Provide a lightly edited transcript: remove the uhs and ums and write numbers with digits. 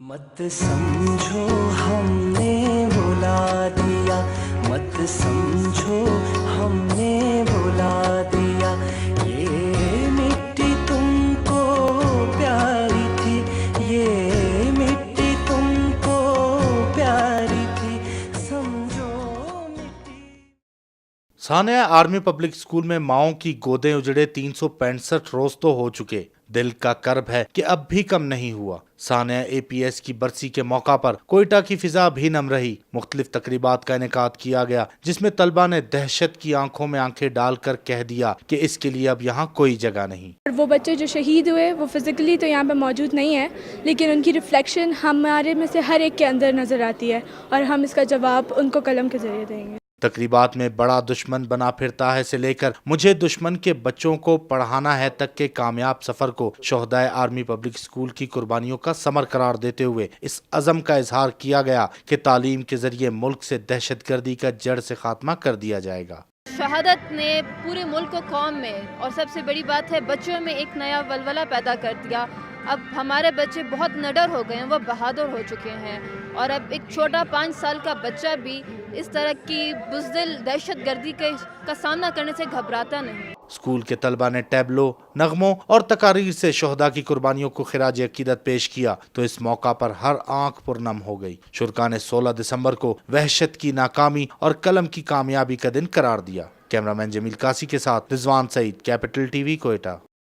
मत समझो हमने बुला दिया, मत समझो हमने बुला दिया, ये मिट्टी तुमको प्यारी थी, ये मिट्टी तुमको प्यारी थी, समझो मिट्टी। सानिया आर्मी पब्लिक स्कूल में माओं की गोदें उजड़े 365 रोज तो हो चुके, दिल का कर्ब है कि अब भी कम नहीं हुआ। सानिया APS की बरसी के मौका पर कोयटा की फिजा भी नम रही। मुख्तलिफ तकरीबात का इनेकाद किया गया, जिसमें तलबा ने दहशत की आंखों में आंखें डालकर कह दिया कि इसके लिए अब यहाँ कोई जगह नहीं। वो बच्चे जो शहीद हुए वो फिज़िकली तो यहाँ पे मौजूद नहीं है, लेकिन उनकी रिफ्लेक्शन हमारे में से हर एक के अंदर नज़र आती है और हम इसका जवाब उनको कलम के ज़रिए देंगे। तकरीबात में बड़ा दुश्मन बना फिरता है से लेकर मुझे दुश्मन के बच्चों को पढ़ाना है तक के कामयाब सफर को शोहदाए आर्मी पब्लिक स्कूल की कुर्बानियों का समर करार देते हुए इस अज़म का इजहार किया गया कि तालीम के जरिए मुल्क से दहशतगर्दी का जड़ से खात्मा कर दिया जाएगा। शहादत ने पूरे मुल्क को कौम में और सबसे बड़ी बात है बच्चों में एक नया वलवला पैदा कर दिया। अब हमारे बच्चे बहुत निडर हो गए हैं, वो बहादुर हो चुके हैं और अब एक छोटा 5 साल का बच्चा भी इस तरह की बुज़दिल दहशतगर्दी का सामना करने से घबराता नहीं। स्कूल के तलबा ने टैबलो, नगमों और तकारीर से शोहदा की कुर्बानियों को खिराज अकीदत पेश किया तो इस मौका पर हर आंख पुरनम हो गई। शुरका ने 16 दिसंबर को वहशत की नाकामी और कलम की कामयाबी का दिन करार दिया। कैमरामैन जमील कासी के साथ रिजवान सईद, कैपिटल TV, कोयटा।